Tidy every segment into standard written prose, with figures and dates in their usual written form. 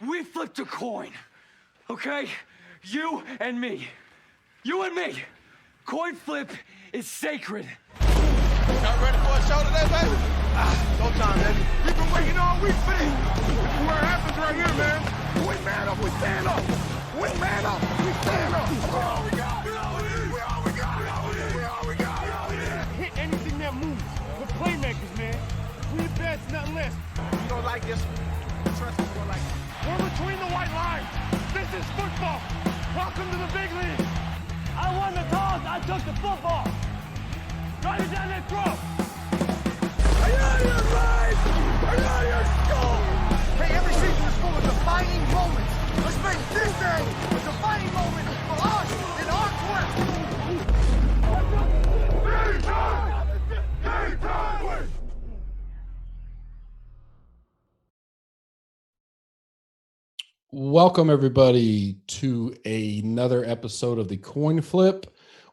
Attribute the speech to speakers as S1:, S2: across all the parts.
S1: We flipped a coin, okay? You and me. You and me. Coin flip is sacred.
S2: Y'all ready for a show today, baby? Go time, baby. We've been waiting all week for this. This is where it happens right here, man. We man up, we stand up. We man up, we stand up. We all we got. We all we need. We all we got. We all we need. We all we got. We all we need.
S3: Hit anything that moves. We're playmakers, man. We advance, nothing less.
S2: You don't like this? Trust me, you don't like it.
S3: We're between the white lines. This is football. Welcome to the big league. I won the toss. I took the football. Drive it down their throat.
S2: Are you out of your mind? Are you out of your skull?
S4: Hey, every season is full of defining moments. Let's make this day a defining moment for us in our quest.
S5: Welcome, everybody, to another episode of the CoinFlip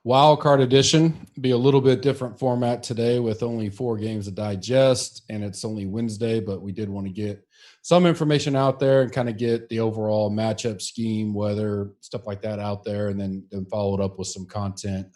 S5: Wildcard Edition. Be a little bit different format today with only 4 games to digest, and it's only Wednesday, but we did want to get some information out there and kind of get the overall matchup scheme, weather, stuff like that out there, and then follow it up with some content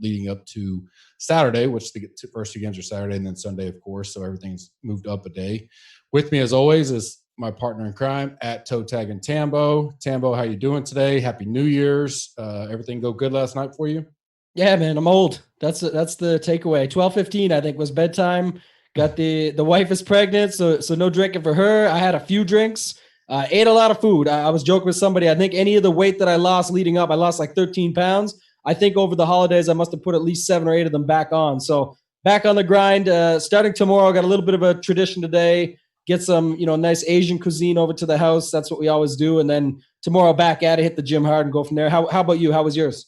S5: leading up to Saturday, which the first 2 games are Saturday, and then Sunday, of course, so everything's moved up a day. With me, as always, is my partner in crime at Toe Tag and Tambo. Tambo, how you doing today? Happy New Year's. Everything go good last night for you?
S6: Yeah, man, I'm old. That's the takeaway. 12:15, I think, was bedtime. Got the wife is pregnant, so no drinking for her. I had a few drinks. Ate a lot of food. I was joking with somebody. I think any of the weight that I lost leading up, I lost like 13 pounds. I think over the holidays, I must have put at least 7 or 8 of them back on. So back on the grind. Starting tomorrow, got a little bit of a tradition today. Get some, nice Asian cuisine over to the house. That's what we always do. And then tomorrow back at it, hit the gym hard and go from there. How about you? How was yours?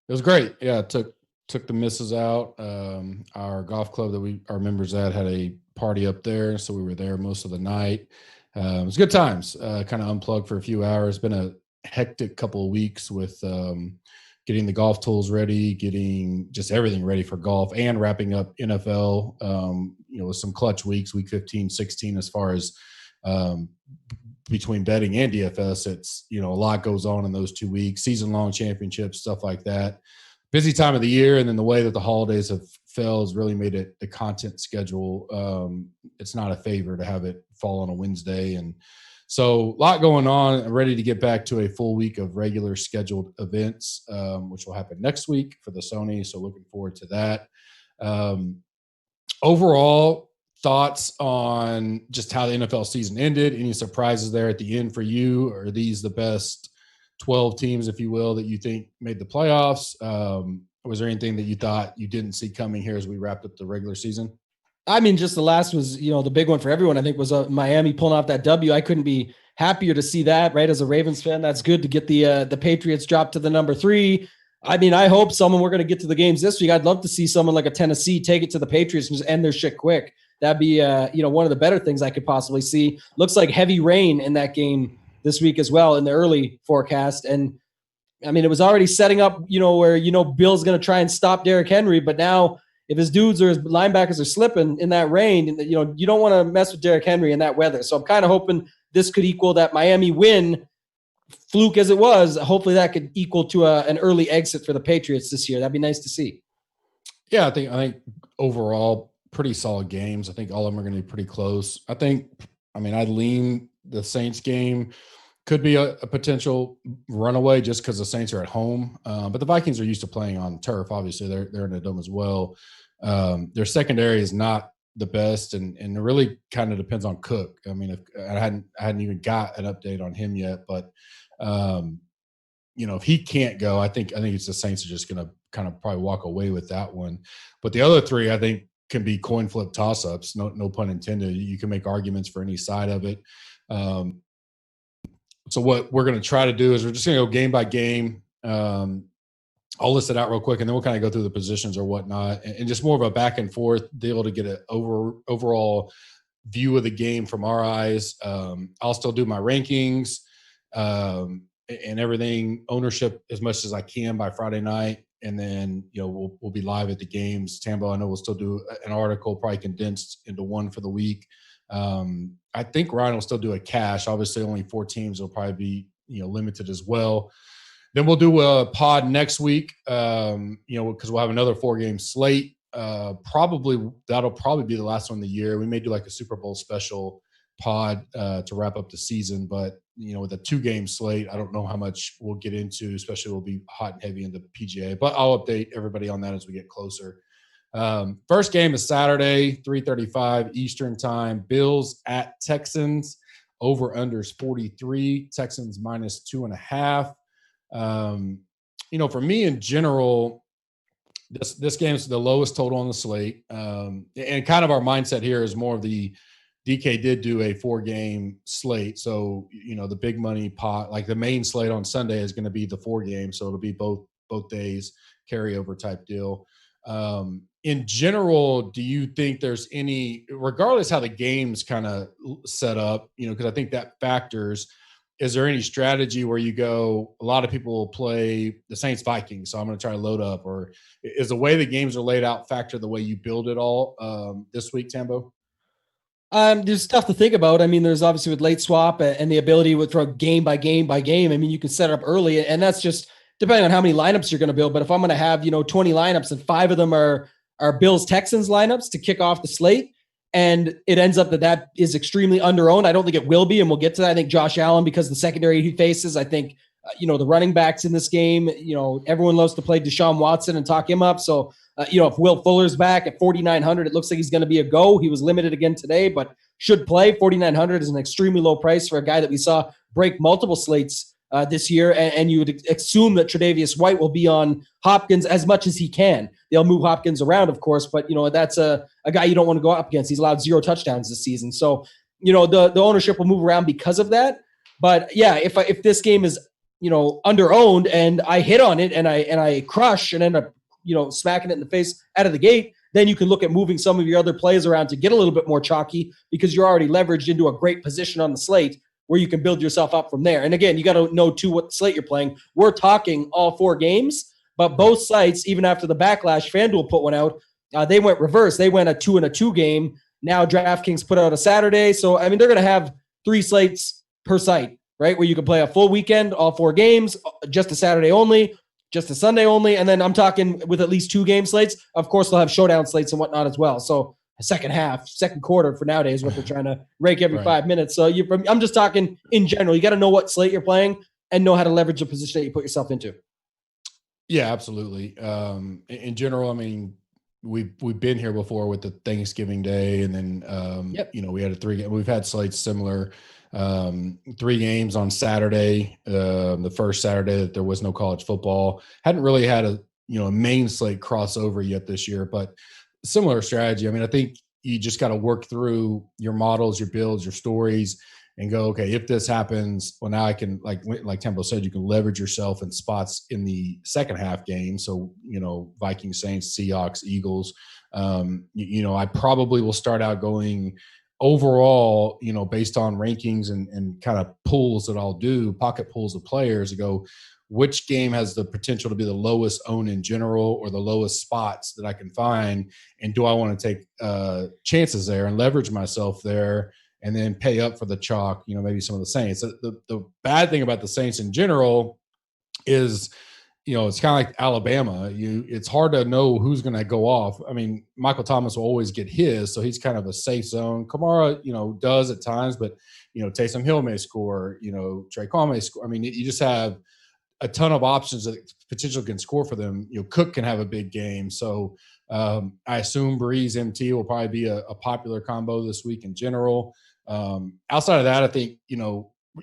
S5: It was great. Yeah, took the missus out. Our golf club that our members at had a party up there, so we were there most of the night. It was good times. Kind of unplugged for a few hours. Been a hectic couple of weeks with getting the golf tools ready, getting just everything ready for golf, and wrapping up NFL. With some clutch weeks, week 15, 16, as far as between betting and DFS, it's, a lot goes on in those 2 weeks, season-long championships, stuff like that. Busy time of the year, and then the way that the holidays have fell has really made it the content schedule. It's not a favor to have it fall on a Wednesday. And so a lot going on. I'm ready to get back to a full week of regular scheduled events, which will happen next week for the Sony. So looking forward to that. Overall, thoughts on just how the NFL season ended? Any surprises there at the end for you? Are these the best 12 teams, if you will, that you think made the playoffs? Was there anything that you thought you didn't see coming here as we wrapped up the regular season?
S6: I mean, just the last was, the big one for everyone, I think, was Miami pulling off that W. I couldn't be happier to see that, right? As a Ravens fan, that's good to get the Patriots dropped to the number 3. I mean, I hope we're going to get to the games this week. I'd love to see someone like a Tennessee take it to the Patriots and just end their shit quick. That'd be, one of the better things I could possibly see. Looks like heavy rain in that game this week as well in the early forecast. And I mean, it was already setting up, where, Bill's going to try and stop Derrick Henry. But now if his dudes or his linebackers are slipping in that rain, you don't want to mess with Derrick Henry in that weather. So I'm kind of hoping this could equal that Miami win, fluke as it was. Hopefully that could equal to an early exit for the Patriots this year. That'd be nice to see.
S5: Yeah, I think overall pretty solid games. I think all of them are going to be pretty close. I'd lean the Saints game could be a potential runaway just because the Saints are at home. But the Vikings are used to playing on turf. Obviously, they're in a dome as well. Their secondary is not the best, and it really kind of depends on Cook. I mean, if I hadn't even got an update on him yet, but if he can't go, I think it's the Saints are just going to kind of probably walk away with that one. But the other 3, I think, can be coin flip toss-ups. No pun intended. You can make arguments for any side of it. So what we're going to try to do is we're just going to go game by game. I'll list it out real quick, and then we'll kind of go through the positions or whatnot, and just more of a back and forth deal to get an overall view of the game from our eyes. I'll still do my rankings and everything, ownership as much as I can by Friday night. And then, we'll be live at the games. Tambo, I know we'll still do an article, probably condensed into one for the week. I think Ryan will still do a cash. Obviously, only 4 teams will probably be limited as well. Then we'll do a pod next week, because we'll have another 4-game slate. That'll probably be the last one of the year. We may do like a Super Bowl special pod to wrap up the season, but with a 2-game slate, I don't know how much we'll get into, especially we'll be hot and heavy into PGA, but I'll update everybody on that as we get closer. First game is Saturday, 3:35 Eastern time. Bills at Texans. Over unders 43. Texans minus 2.5. For me in general, this game is the lowest total on the slate. And kind of our mindset here is more of the DK did do a 4-game slate. So, the big money pot, like the main slate on Sunday is going to be the 4 games. So it'll be both days carryover type deal. In general, do you think there's any, regardless how the game's kind of set up, because I think that factors, is there any strategy where you go, a lot of people will play the Saints Vikings, so I'm going to try to load up, or is the way the games are laid out factor the way you build it all this week, Tambo?
S6: There's stuff to think about. I mean, there's obviously with late swap and the ability with throw game by game by game. I mean, you can set it up early, and that's just depending on how many lineups you're going to build. But if I'm going to have 20 lineups and 5 of them are Bills Texans lineups to kick off the slate, and it ends up that is extremely underowned. I don't think it will be, and we'll get to that. I think Josh Allen, because the secondary he faces, I think the running backs in this game. Everyone loves to play Deshaun Watson and talk him up. So. If Will Fuller's back at 4,900, it looks like he's going to be a go. He was limited again today, but should play. 4,900 is an extremely low price for a guy that we saw break multiple slates this year. And you would assume that Tre'Davious White will be on Hopkins as much as he can. They'll move Hopkins around, of course, but that's a guy you don't want to go up against. He's allowed 0 touchdowns this season. So, the ownership will move around because of that. But yeah, if this game is, underowned and I hit on it and I crush and end up smacking it in the face out of the gate, then you can look at moving some of your other plays around to get a little bit more chalky because you're already leveraged into a great position on the slate where you can build yourself up from there. And again, you got to know too what slate you're playing. We're talking all 4 games, but both sites, even after the backlash, FanDuel put one out. They went reverse. They went a 2 and a 2 game. Now DraftKings put out a Saturday. So, I mean, they're going to have 3 slates per site, right? Where you can play a full weekend, all 4 games, just a Saturday only, just a Sunday only. And then I'm talking with at least 2 game slates. Of course, they'll have showdown slates and whatnot as well. So a second quarter for nowadays, what they're trying to rake every 5 minutes. So I'm just talking in general. You got to know what slate you're playing and know how to leverage the position that you put yourself into.
S5: Yeah, absolutely. In general, I mean, we've been here before with the Thanksgiving Day, and then we had we've had slates similar. 3 games on Saturday, the first Saturday that there was no college football. Hadn't really had a main slate crossover yet this year, but similar strategy. I mean, I think you just got to work through your models, your builds, your stories, and go, okay, if this happens, well, now I can, like Tambo said, you can leverage yourself in spots in the second half game. So, Vikings, Saints, Seahawks, Eagles. I probably will start out going overall, based on rankings and kind of pools that I'll do, pocket pools of players, to go, which game has the potential to be the lowest owned in general or the lowest spots that I can find? And do I want to take chances there and leverage myself there and then pay up for the chalk, maybe some of the Saints? The bad thing about the Saints in general is, it's kind of like Alabama. It's hard to know who's going to go off. I mean, Michael Thomas will always get his, so he's kind of a safe zone. Kamara, does at times, but, Taysom Hill may score, Traquan may score. I mean, you just have a ton of options that potentially can score for them. Cook can have a big game. So I assume Breeze MT will probably be a popular combo this week in general. Outside of that, I think,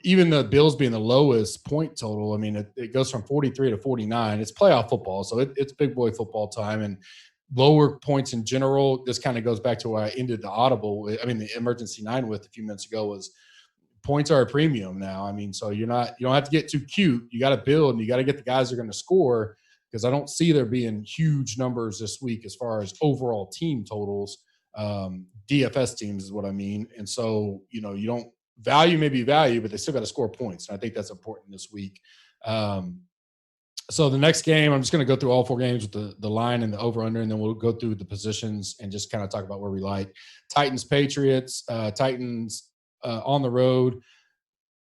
S5: even the Bills being the lowest point total, I mean, it goes from 43 to 49. It's playoff football, so it's big boy football time. And lower points in general, this kind of goes back to where I ended the audible. I mean, the emergency 9 with a few minutes ago was points are a premium now. I mean, so you don't have to get too cute. You got to build, and you got to get the guys that are going to score, because I don't see there being huge numbers this week as far as overall team totals. DFS teams is what I mean. And so, you don't value, maybe value, but they still got to score points. And I think that's important this week. So the next game, I'm just going to go through all 4 games with the line and the over-under, and then we'll go through the positions and just kind of talk about where we like. Titans-Patriots. Titans on the road,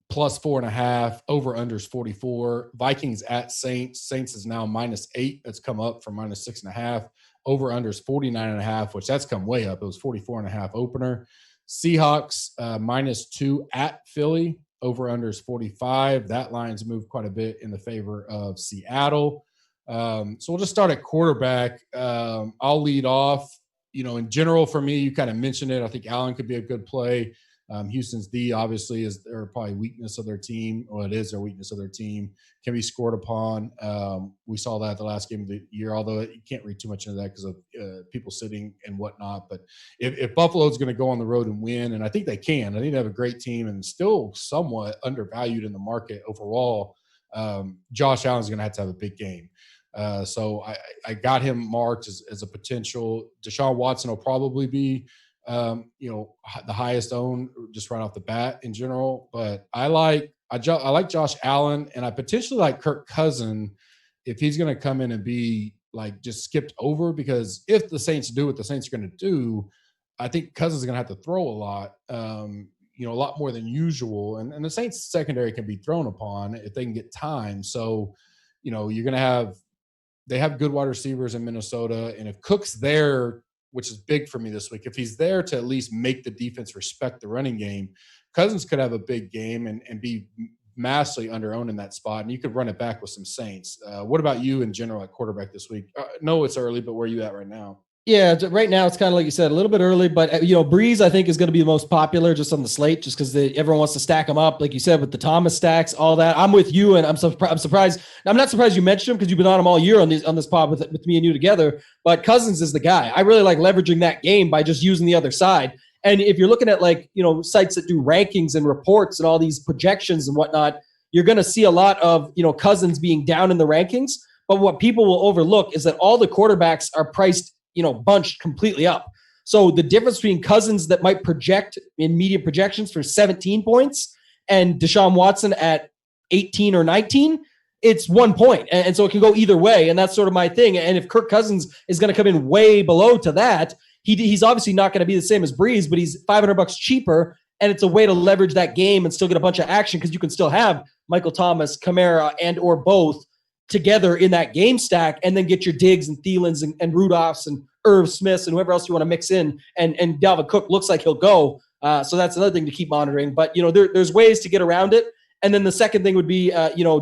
S5: plus 4.5. Over-unders 44. Vikings at Saints. Saints is now -8. That's come up from -6.5. Over-unders 49.5, which that's come way up. It was 44.5 opener. Seahawks -2 at Philly. Over-under is 45. That line's moved quite a bit in the favor of Seattle. So we'll just start at quarterback. I'll lead off. In general, for me, you kind of mentioned it. I think Allen could be a good play. Houston's D obviously is their probably weakness of their team. Well, it is their weakness of their team. Can be scored upon. We saw that the last game of the year, although you can't read too much into that because of people sitting and whatnot. But if Buffalo's going to go on the road and win, and I think they can, I think they have a great team and still somewhat undervalued in the market overall, Josh Allen's going to have a big game. So I got him marked as a potential. Deshaun Watson will probably be the highest owned just right off the bat in general. But I like Josh Allen, and I potentially like Kirk Cousins if he's going to come in and be like just skipped over, because if the Saints do what the Saints are going to do, I think Cousins is going to have to throw a lot, a lot more than usual. And the Saints secondary can be thrown upon if they can get time. So, you're going to they have good wide receivers in Minnesota. And if Cook's there, which is big for me this week, if he's there to at least make the defense respect the running game, Cousins could have a big game and be massively under-owned in that spot, and you could run it back with some Saints. What about you in general at quarterback this week? No, it's early, but where are you at right now?
S6: Yeah, right now it's kind of like you said, a little bit early, but Breeze I think is going to be the most popular just on the slate, just because everyone wants to stack them up, like you said, with the Thomas stacks, all that. I'm with you, and I'm surprised. I'm not surprised you mentioned him because you've been on him all year on this pod with me and you together. But Cousins is the guy. I really like leveraging that game by just using the other side. And if you're looking at sites that do rankings and reports and all these projections and whatnot, you're going to see a lot of Cousins being down in the rankings. But what people will overlook is that all the quarterbacks are priced bunched completely up. So the difference between Cousins that might project in media projections for 17 points and Deshaun Watson at 18 or 19, it's 1 point. And so it can go either way. And that's sort of my thing. And if Kirk Cousins is going to come in way below to that, he's obviously not going to be the same as Breeze, but he's $500 cheaper. And it's a way to leverage that game and still get a bunch of action, because you can still have Michael Thomas, Kamara, and or both together in that game stack, and then get your Diggs and Thielens and Rudolphs and Irv Smiths and whoever else you want to mix in. And Dalvin Cook looks like he'll go. So that's another thing to keep monitoring. But, there's ways to get around it. And then the second thing would be,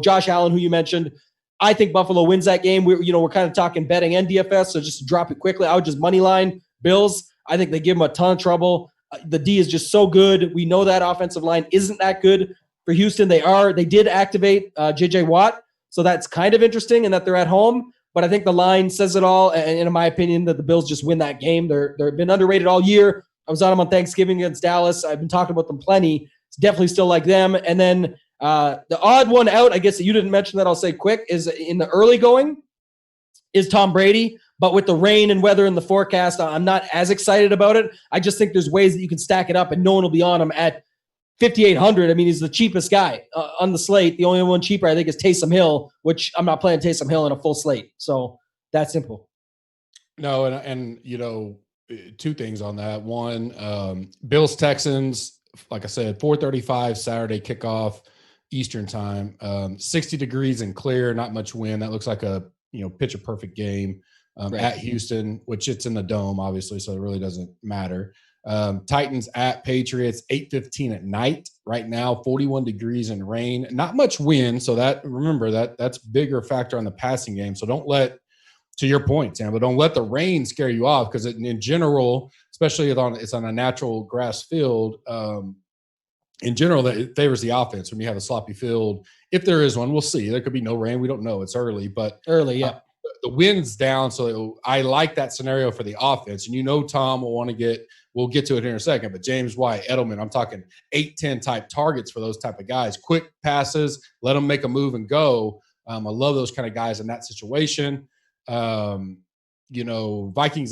S6: Josh Allen, who you mentioned. I think Buffalo wins that game. We're kind of talking betting and DFS, so just to drop it quickly, I would just money line Bills. I think they give them a ton of trouble. The D is just so good. We know that offensive line isn't that good for Houston. They did activate J.J. Watt. So that's kind of interesting in that they're at home. But I think the line says it all. And in my opinion, that the Bills just win that game. They've been underrated all year. I was on them on Thanksgiving against Dallas. I've been talking about them plenty. It's definitely still like them. And then the odd one out, I guess that you didn't mention that I'll say quick, is in the early going is Tom Brady. But with the rain and weather in the forecast, I'm not as excited about it. I just think there's ways that you can stack it up and no one will be on him at 5,800. I mean, he's the cheapest guy on the slate. The only one cheaper, I think, is Taysom Hill, which I'm not playing Taysom Hill in a full slate. So that's simple.
S5: No, and two things on that. One, Bills Texans, like I said, 4:35 Saturday kickoff Eastern time. 60 degrees and clear, not much wind. That looks like a pitch a perfect game at Houston, which it's in the dome, obviously, so it really doesn't matter. Titans at Patriots, 8:15 at night. Right now, 41 degrees and rain. Not much wind, so that's bigger factor on the passing game. So don't let, to your point, Tambo, don't let the rain scare you off, because in general, especially it's on a natural grass field, in general, that it favors the offense when you have a sloppy field. If there is one, we'll see. There could be no rain. We don't know. It's early, but
S6: yeah.
S5: The wind's down, so I like that scenario for the offense. And Tom will want to get – we'll get to it here in a second, but James White, Edelman, I'm talking 8-10 type targets for those type of guys. Quick passes, let them make a move and go. I love those kind of guys in that situation. Vikings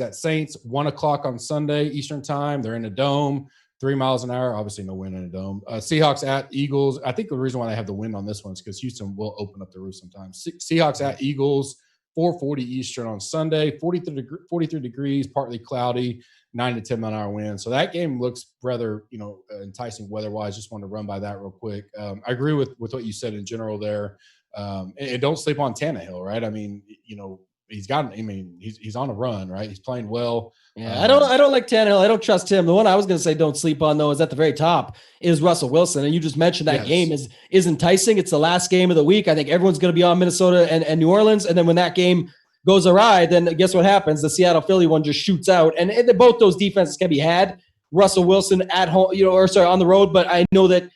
S5: at Saints, 1 o'clock on Sunday Eastern time. They're in the dome. 3 miles an hour. Obviously, no wind in a dome. Seahawks at Eagles. I think the reason why they have the wind on this one is because Houston will open up the roof sometimes. Seahawks at Eagles, 4:40 Eastern on Sunday, 43 degrees, partly cloudy, 9 to 10 mile an hour wind. So that game looks rather, enticing weather-wise. Just wanted to run by that real quick. I agree with what you said in general there. And don't sleep on Tannehill, right? I mean, he's on a run, right? He's playing well.
S6: Yeah, I don't like Tannehill. I don't trust him. The one I was going to say don't sleep on, though, is at the very top is Russell Wilson. And you just mentioned that game is enticing. It's the last game of the week. I think everyone's going to be on Minnesota and New Orleans. And then when that game goes awry, then guess what happens? The Seattle-Philly one just shoots out. And both those defenses can be had. Russell Wilson at home, on the road. But I know that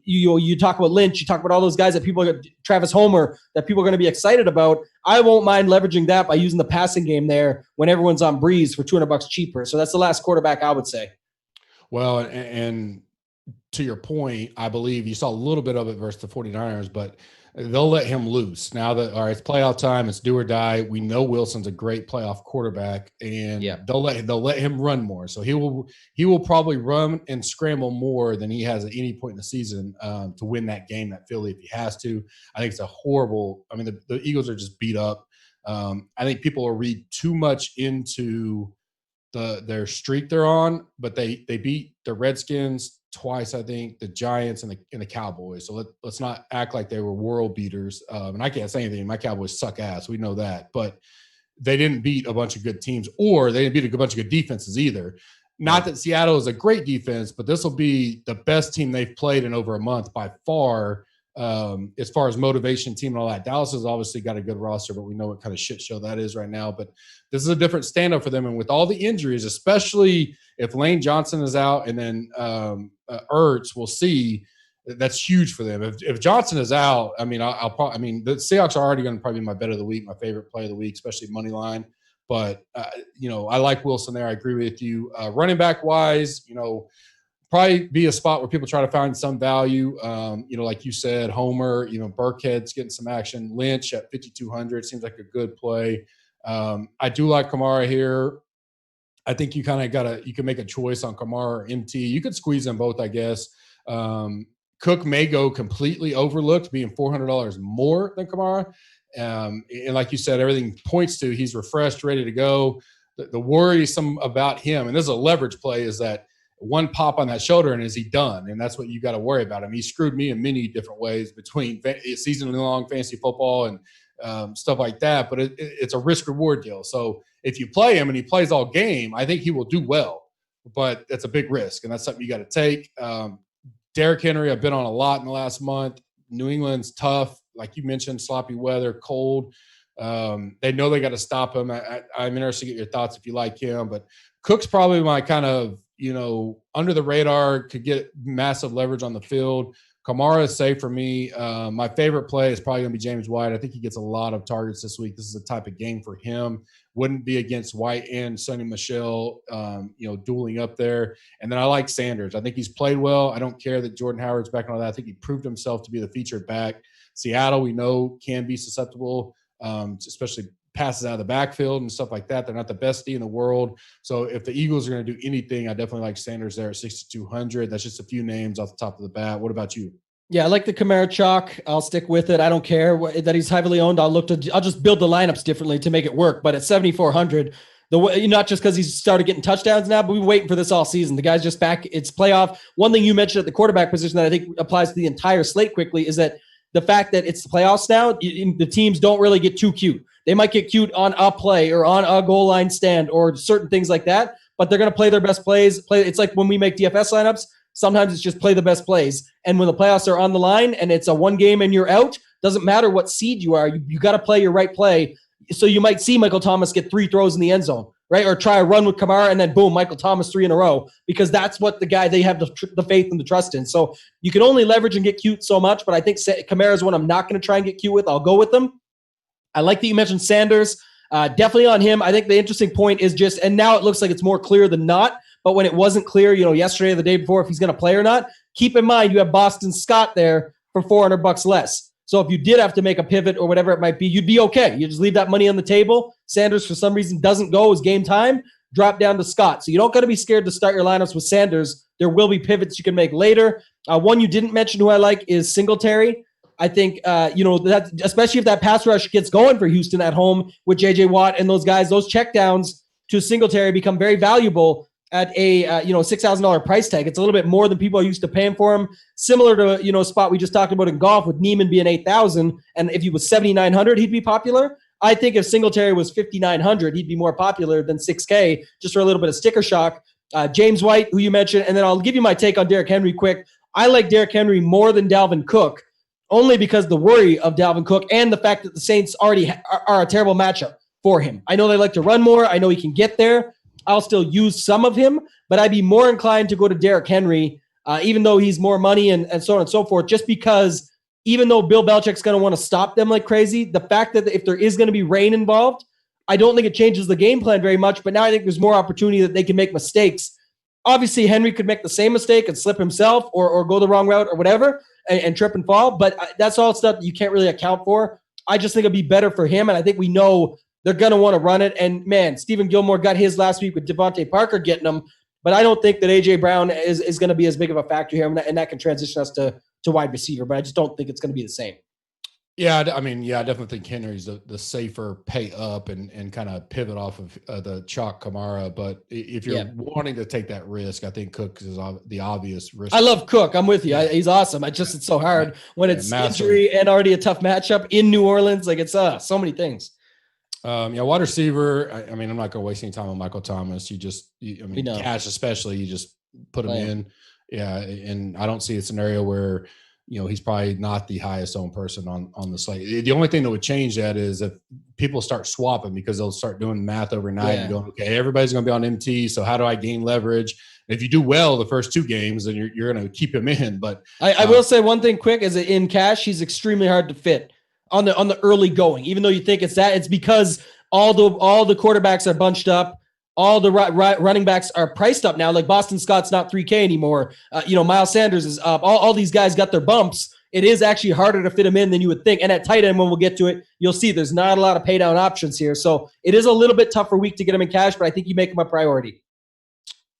S6: you talk about Lynch, you talk about all those guys that Travis Homer, that people are going to be excited about. I won't mind leveraging that by using the passing game there when everyone's on Breeze for $200 cheaper. So that's the last quarterback I would say.
S5: Well, and to your point, I believe you saw a little bit of it versus the 49ers, but they'll let him loose. Now that, all right, it's playoff time, it's do or die. We know Wilson's a great playoff quarterback, and they'll let him run more. So he will probably run and scramble more than he has at any point in the season to win that game at Philly if he has to. I think it's a horrible – I mean, the Eagles are just beat up. I think people will read too much into their streak they're on, but they beat the Redskins twice, I think, the Giants and the Cowboys. So let's not act like they were world beaters. And I can't say anything. My Cowboys suck ass. We know that. But they didn't beat a bunch of good teams, or they didn't beat a bunch of good defenses either. Not that Seattle is a great defense, but this will be the best team they've played in over a month by far, as far as motivation, team and all that. Dallas has obviously got a good roster, but we know what kind of shit show that is right now. But this is a different stand-up for them. And with all the injuries, especially if Lane Johnson is out and then Ertz, we'll see. That's huge for them. If Johnson is out, I mean, the Seahawks are already going to probably be my bet of the week, my favorite play of the week, especially money line. But, I like Wilson there. I agree with you. Running back wise, probably be a spot where people try to find some value. Like you said, Homer, Burkhead's getting some action. Lynch at 5,200 seems like a good play. I do like Kamara here. I think you kind of you can make a choice on Kamara or MT. You could squeeze them both, I guess. Cook may go completely overlooked, being $400 more than Kamara. And like you said, everything points to he's refreshed, ready to go. The worrisome about him, and this is a leverage play, is that one pop on that shoulder and is he done? And that's what you got to worry about. I mean, he screwed me in many different ways between season-long fantasy football and stuff like that. But it's a risk-reward deal. So if you play him and he plays all game, I think he will do well. But it's a big risk, and that's something you got to take. Derrick Henry, I've been on a lot in the last month. New England's tough. Like you mentioned, sloppy weather, cold. They know they got to stop him. I'm interested to get your thoughts if you like him. But Cook's probably my kind of, under the radar, could get massive leverage on the field. Kamara is safe for me. My favorite play is probably going to be James White. I think he gets a lot of targets this week. This is a type of game for him. Wouldn't be against White and Sonny Michel, dueling up there. And then I like Sanders. I think he's played well. I don't care that Jordan Howard's back on that. I think he proved himself to be the featured back. Seattle, we know, can be susceptible, especially passes out of the backfield and stuff like that. They're not the best D in the world. So if the Eagles are going to do anything, I definitely like Sanders there at 6,200. That's just a few names off the top of the bat. What about you?
S6: Yeah, I like the Kamara chalk. I'll stick with it. I don't care that he's heavily owned. I'll just build the lineups differently to make it work. But at 7,400, not just because he's started getting touchdowns now, but we've been waiting for this all season. The guy's just back. It's playoff. One thing you mentioned at the quarterback position that I think applies to the entire slate quickly is that the fact that it's the playoffs now, the teams don't really get too cute. They might get cute on a play or on a goal line stand or certain things like that, but they're going to play their best plays. It's like when we make DFS lineups, sometimes it's just play the best plays. And when the playoffs are on the line and it's a one game and you're out, doesn't matter what seed you are, you got to play your right play. So you might see Michael Thomas get 3 throws in the end zone, right? Or try a run with Kamara and then boom, Michael Thomas 3 in a row, because that's what the guy they have the faith and the trust in. So you can only leverage and get cute so much, but I think Kamara is one I'm not going to try and get cute with. I'll go with them. I like that you mentioned Sanders. Definitely on him. I think the interesting point is just, and now it looks like it's more clear than not, but when it wasn't clear, yesterday or the day before, if he's going to play or not, keep in mind you have Boston Scott there for $400 less. So if you did have to make a pivot or whatever it might be, you'd be okay. You just leave that money on the table. Sanders, for some reason, doesn't go as game time. drop down to Scott. So you don't got to be scared to start your lineups with Sanders. There will be pivots you can make later. One you didn't mention who I like is Singletary. I think, that especially if that pass rush gets going for Houston at home with J.J. Watt and those guys, those checkdowns to Singletary become very valuable at a $6,000 price tag. It's a little bit more than people are used to paying for him. Similar to a spot we just talked about in golf with Neiman being 8,000, and if he was 7,900, he'd be popular. I think if Singletary was 5,900, he'd be more popular than 6K, just for a little bit of sticker shock. James White, who you mentioned, and then I'll give you my take on Derrick Henry quick. I like Derrick Henry more than Dalvin Cook, only because the worry of Dalvin Cook and the fact that the Saints already are a terrible matchup for him. I know they like to run more. I know he can get there. I'll still use some of him, but I'd be more inclined to go to Derrick Henry, even though he's more money and so on and so forth, just because even though Bill Belichick's going to want to stop them like crazy, the fact that if there is going to be rain involved, I don't think it changes the game plan very much, but now I think there's more opportunity that they can make mistakes. Obviously, Henry could make the same mistake and slip himself or go the wrong route or whatever and trip and fall, but that's all stuff that you can't really account for. I just think it'd be better for him, and I think we know they're going to want to run it. And, man, Stephen Gilmore got his last week with Devontae Parker getting him, but I don't think that A.J. Brown is going to be as big of a factor here, and that can transition us to wide receiver, but I just don't think it's going to be the same.
S5: Yeah, I definitely think Henry's the safer pay up and kind of pivot off of the chalk Kamara. But if you're wanting to take that risk, I think Cook is the obvious risk.
S6: I love Cook. I'm with you. He's awesome. It's so hard when it's injury and already a tough matchup in New Orleans. Like it's so many things.
S5: Wide receiver. I'm not going to waste any time on Michael Thomas. Cash especially, you just put him in. Yeah, and I don't see a scenario where he's probably not the highest owned person on the slate. The only thing that would change that is if people start swapping, because they'll start doing math overnight and going, okay, everybody's going to be on MT, so how do I gain leverage? If you do well the first two games, then you're going to keep him in. But
S6: I will say one thing quick: is that in cash, he's extremely hard to fit on the early going. Even though you think it's because all the quarterbacks are bunched up. All the running backs are priced up now. Like Boston Scott's not 3K anymore. Miles Sanders is up. All these guys got their bumps. It is actually harder to fit him in than you would think. And at tight end, when we'll get to it, you'll see there's not a lot of pay down options here. So it is a little bit tougher week to get him in cash, but I think you make him a priority.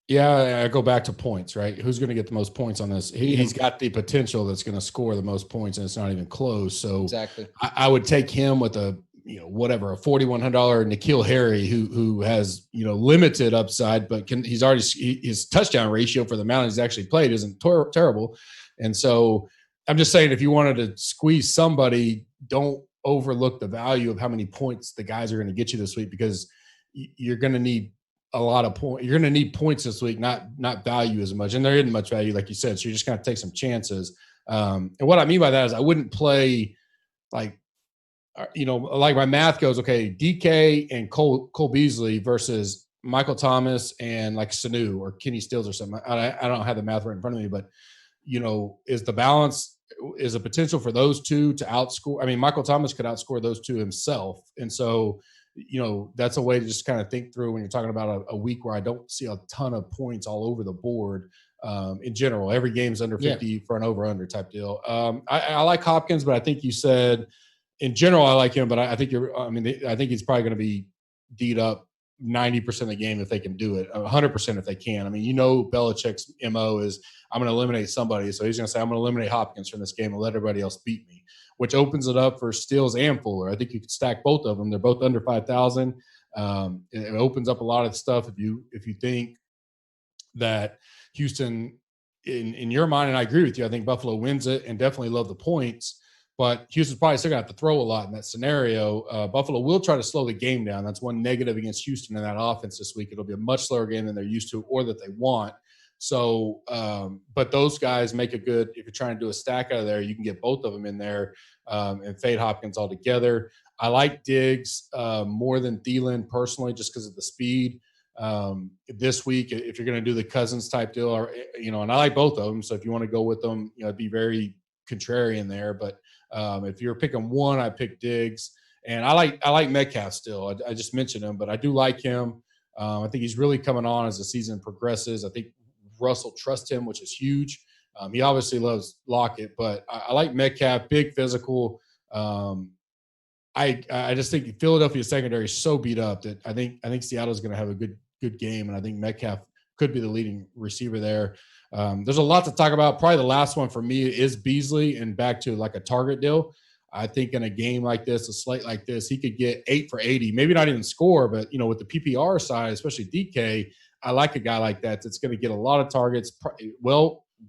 S5: Yeah, I go back to points, right? Who's going to get the most points on this? He's got the potential that's going to score the most points, and it's not even close. So
S6: exactly,
S5: I would take him with a $4,100 N'Keal Harry who has limited upside, but his touchdown ratio for the amount he's actually played isn't terrible. And so I'm just saying, if you wanted to squeeze somebody, don't overlook the value of how many points the guys are going to get you this week, because you're going to need a lot of points. You're going to need points this week, not value as much. And there isn't much value, like you said. So you're just going to take some chances. And what I mean by that is I wouldn't play like my math goes, okay, DK and Cole Beasley versus Michael Thomas and like Sanu or Kenny Stills or something. I don't have the math right in front of me, but is the balance, is a potential for those two to outscore? I mean, Michael Thomas could outscore those two himself. And so, that's a way to just kind of think through when you're talking about a week where I don't see a ton of points all over the board. In general, every game's under 50 for an over-under type deal. I like Hopkins, but I think you said in general I like him, but I think I think he's probably going to be D'd up 90% of the game if they can do it, 100% if they can. Belichick's MO is I'm going to eliminate somebody. So he's going to say, I'm going to eliminate Hopkins from this game and let everybody else beat me, which opens it up for Stills and Fuller. I think you could stack both of them. They're both under 5,000. It opens up a lot of stuff. If you think that Houston, in your mind, and I agree with you, I think Buffalo wins it and definitely love the points. But Houston's probably still going to have to throw a lot in that scenario. Buffalo will try to slow the game down. That's one negative against Houston in that offense this week. It'll be a much slower game than they're used to or that they want. So, but those guys make a good, if you're trying to do a stack out of there, you can get both of them in there and fade Hopkins altogether. I like Diggs more than Thielen personally, just because of the speed. This week, if you're going to do the Cousins type deal, and I like both of them. So if you want to go with them, it'd be very contrarian there. But if you're picking one, I pick Diggs, and I like Metcalf still. I just mentioned him, but I do like him. I think he's really coming on as the season progresses. I think Russell trusts him, which is huge. He obviously loves Lockett, but I like Metcalf, big physical. I just think Philadelphia's secondary is so beat up that I think Seattle's going to have a good good game, and I think Metcalf could be the leading receiver there. There's a lot to talk about. Probably the last one for me is Beasley, and back to like a target deal. I think in a game like this, a slate like this, he could get 8 for 80, maybe not even score, but with the PPR side, especially DK, I like a guy like that that's going to get a lot of targets,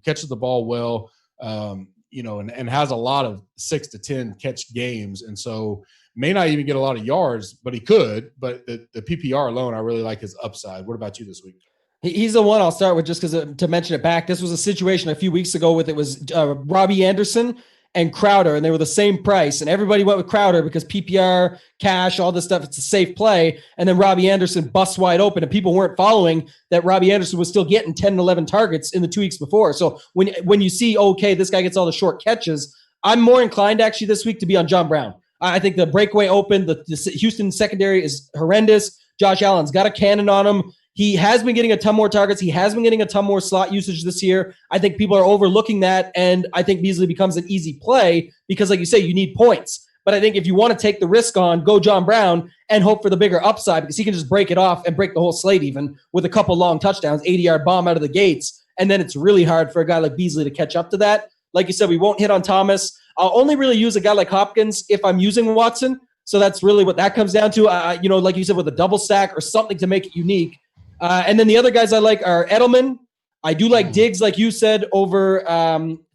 S5: catches the ball well, and has a lot of 6 to 10 catch games. And so may not even get a lot of yards, but he could. But the PPR alone, I really like his upside. What about you this week?
S6: He's the one I'll start with just because to mention it back. This was a situation a few weeks ago with it was Robbie Anderson and Crowder, and they were the same price. And everybody went with Crowder because PPR, cash, all this stuff, it's a safe play. And then Robbie Anderson busts wide open, and people weren't following that Robbie Anderson was still getting 10 and 11 targets in the 2 weeks before. So when you see, okay, this guy gets all the short catches, I'm more inclined actually this week to be on John Brown. I think the breakaway open, the Houston secondary is horrendous. Josh Allen's got a cannon on him. He has been getting a ton more targets. He has been getting a ton more slot usage this year. I think people are overlooking that, and I think Beasley becomes an easy play because, like you say, you need points. But I think if you want to take the risk on, go John Brown and hope for the bigger upside because he can just break it off and break the whole slate even with a couple long touchdowns, 80-yard bomb out of the gates, and then it's really hard for a guy like Beasley to catch up to that. Like you said, we won't hit on Thomas. I'll only really use a guy like Hopkins if I'm using Watson. So that's really what that comes down to. Like you said, with a double stack or something to make it unique. And then the other guys I like are Edelman. I do like Diggs, like you said, over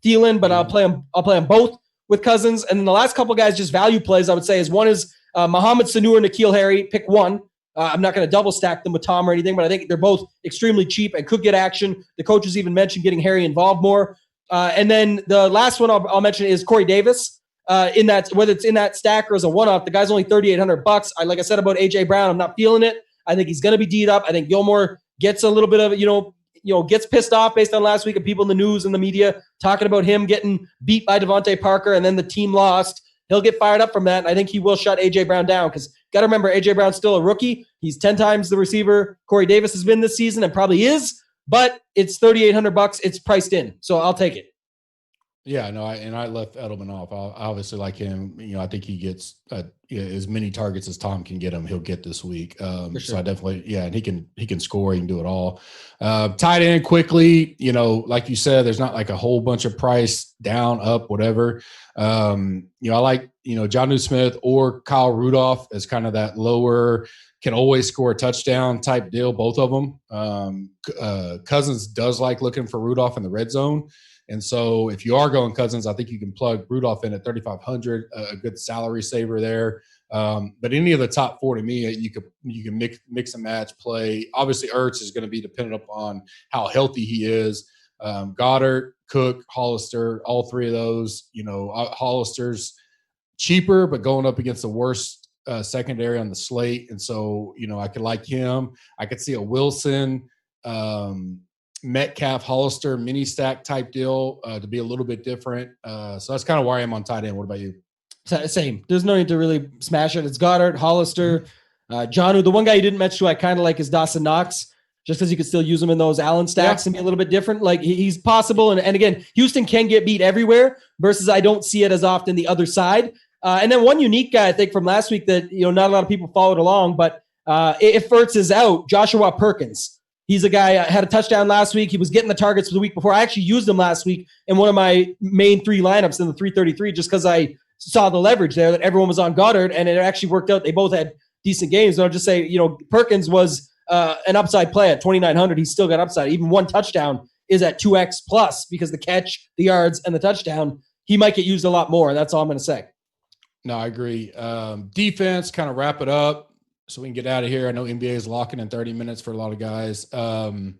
S6: Thielen, but I'll play them both with Cousins. And then the last couple guys, just value plays, I would say, is one is Mohamed Sanu or N'Keal Harry. Pick one. I'm not going to double stack them with Tom or anything, but I think they're both extremely cheap and could get action. The coaches even mentioned getting Harry involved more. And then the last one I'll mention is Corey Davis. In that, whether it's in that stack or as a one-off, the guy's only $3,800. Like I said about AJ Brown, I'm not feeling it. I think he's going to be D'd up. I think Gilmore gets a little bit of, gets pissed off based on last week of people in the news and the media talking about him getting beat by Devontae Parker and then the team lost. He'll get fired up from that, and I think he will shut AJ Brown down because got to remember AJ Brown's still a rookie. He's 10 times the receiver Corey Davis has been this season and probably is, but it's $3,800. It's priced in, so I'll take it.
S5: Yeah, no, I left Edelman off. I obviously like him. I think he gets as many targets as Tom can get him. He'll get this week. Sure. So I definitely, and he can score. He can do it all. Tight end quickly. Like you said, there's not like a whole bunch of price down, up, whatever. I like Jonnu Smith or Kyle Rudolph as kind of that lower, can always score a touchdown type deal. Both of them. Cousins does like looking for Rudolph in the red zone. And so if you are going Cousins, I think you can plug Rudolph in at $3,500, a good salary saver there. But any of the top 4 to me, you can mix and match play. Obviously, Ertz is going to be dependent upon how healthy he is. Goddard, Cook, Hollister, all 3 of those. Hollister's cheaper, but going up against the worst secondary on the slate. And so, I could like him. I could see a Wilson, Metcalf, Hollister, mini stack type deal to be a little bit different. So that's kind of where I am on tight end. What about you?
S6: Same. There's no need to really smash it. It's Goddard, Hollister, Jonnu. The one guy you didn't mention who I kind of like is Dawson Knox, just because you could still use him in those Allen stacks and be a little bit different. Like he's possible. And again, Houston can get beat everywhere versus I don't see it as often the other side. And then one unique guy, I think, from last week that, not a lot of people followed along, but if Ertz is out, Joshua Perkins. He's a guy had a touchdown last week. He was getting the targets for the week before. I actually used him last week in one of my main 3 lineups in the 333 just because I saw the leverage there that everyone was on Goddard, and it actually worked out. They both had decent games. So I'll just say, Perkins was an upside play at 2,900. He's still got upside. Even one touchdown is at 2x plus because the catch, the yards, and the touchdown, he might get used a lot more. That's all I'm going to say.
S5: No, I agree. Defense, kind of wrap it up so we can get out of here. I know NBA is locking in 30 minutes for a lot of guys. I mean,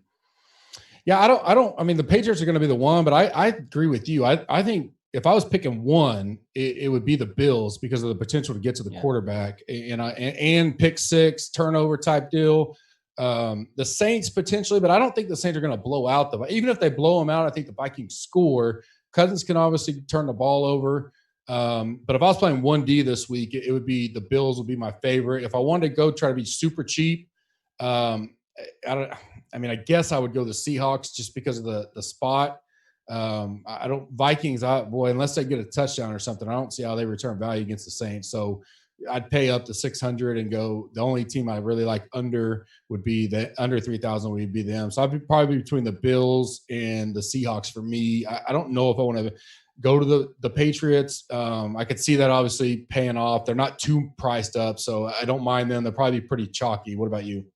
S5: the Patriots are going to be the one, but I agree with you. I think if I was picking one, it would be the Bills because of the potential to get to the quarterback and pick 6 turnover type deal. The Saints potentially, but I don't think the Saints are going to blow out even if they blow them out, I think the Vikings score. Cousins can obviously turn the ball over. But if I was playing 1D this week, it would be the Bills would be my favorite. If I wanted to go try to be super cheap, I guess I would go the Seahawks just because of the spot. Vikings, unless they get a touchdown or something, I don't see how they return value against the Saints. So I'd pay up to 600 and go. The only team I really like under would be the under 3,000 would be them. So I'd be probably between the Bills and the Seahawks for me. I don't know if I want to go to the Patriots. I could see that obviously paying off. They're not too priced up, so I don't mind them. They'll probably be pretty chalky. What about you?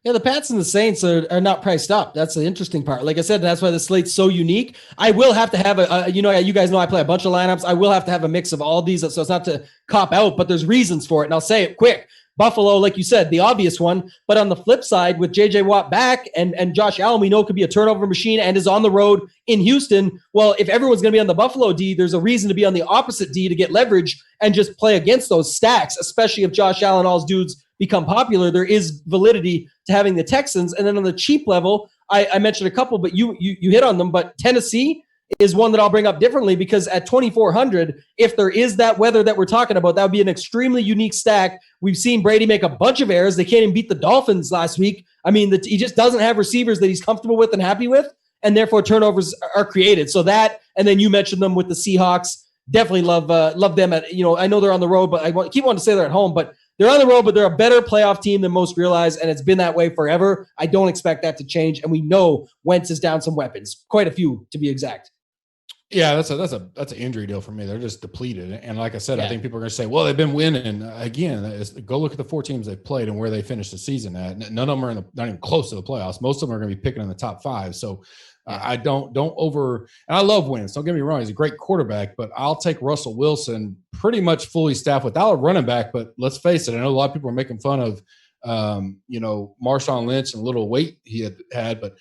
S6: Yeah, the Pats and the Saints are not priced up. That's the interesting part. Like I said, that's why the slate's so unique. I will have to have you guys know I play a bunch of lineups. I will have to have a mix of all these, so it's not to cop out, but there's reasons for it. And I'll say it quick. Buffalo, like you said, the obvious one. But on the flip side, with J.J. Watt back and Josh Allen, we know could be a turnover machine and is on the road in Houston. Well, if everyone's going to be on the Buffalo D, there's a reason to be on the opposite D to get leverage and just play against those stacks, especially if Josh Allen, all his dudes become popular. There is validity to having the Texans. And then on the cheap level, I mentioned a couple, but you hit on them. But Tennessee is one that I'll bring up differently because at 2,400, if there is that weather that we're talking about, that would be an extremely unique stack. We've seen Brady make a bunch of errors. They can't even beat the Dolphins last week. I mean, he just doesn't have receivers that he's comfortable with and happy with, and therefore turnovers are created. So that, and then you mentioned them with the Seahawks. Definitely love them at, I know they're on the road, but I keep wanting to say they're at home, but they're on the road, but they're a better playoff team than most realize, and it's been that way forever. I don't expect that to change, and we know Wentz is down some weapons, quite a few to be exact.
S5: Yeah, that's an injury deal for me. They're just depleted, and like I said, I think people are going to say, "Well, they've been winning." Again, go look at the 4 teams they've played and where they finished the season at. None of them are not even close to the playoffs. Most of them are going to be picking in the top 5. So I don't over. And I love Wentz. Don't get me wrong; he's a great quarterback, but I'll take Russell Wilson pretty much fully staffed without a running back. But let's face it, I know a lot of people are making fun of, Marshawn Lynch and little weight he had, but.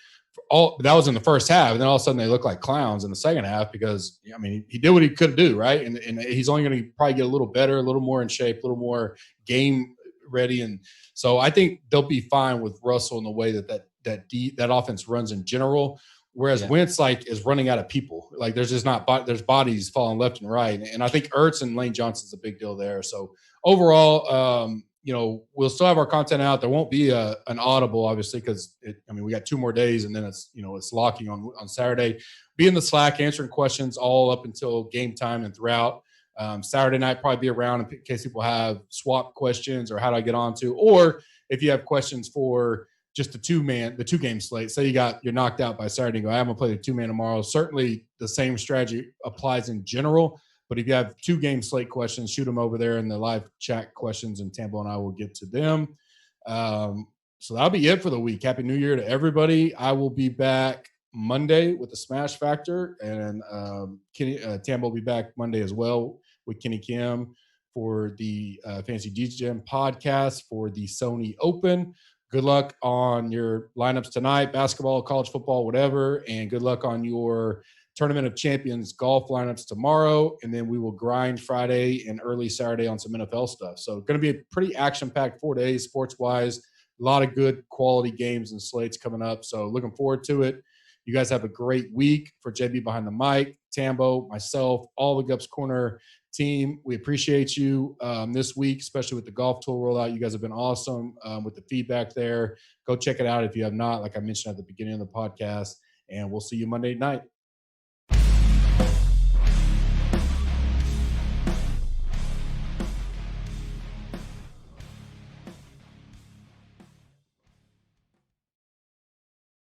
S5: That was in the first half, and then all of a sudden they look like clowns in the second half because he did what he could do, right? And he's only going to probably get a little better, a little more in shape, a little more game ready, and so I think they'll be fine with Russell in the way that offense runs in general. Whereas Wentz is running out of people, like there's just there's bodies falling left and right, and I think Ertz and Lane Johnson's a big deal there. So overall, we'll still have our content out. There won't be an audible, obviously, because we got 2 more days, and then it's locking on Saturday. Be in the Slack answering questions all up until game time and throughout. Saturday night probably be around in case people have swap questions or how do I get onto, or if you have questions for just the 2-game slate. Say you're knocked out by Saturday and go, I'm gonna play the 2-man tomorrow. Certainly the same strategy applies in general. But if you have 2-game slate questions, shoot them over there in the live chat questions, and Tambo and I will get to them. So that'll be it for the week. Happy New Year to everybody. I will be back Monday with the Smash Factor, and Tambo will be back Monday as well with Kenny Kim for the Fantasy DGM podcast for the Sony Open. Good luck on your lineups tonight, basketball, college football, whatever, and good luck on your Tournament of Champions golf lineups tomorrow, and then we will grind Friday and early Saturday on some NFL stuff. So going to be a pretty action-packed 4 days sports-wise. A lot of good quality games and slates coming up. So looking forward to it. You guys have a great week. For JB behind the mic, Tambo, myself, all the Gups Corner team, we appreciate you this week, especially with the golf tool rollout. You guys have been awesome with the feedback there. Go check it out if you have not, like I mentioned at the beginning of the podcast, and we'll see you Monday night.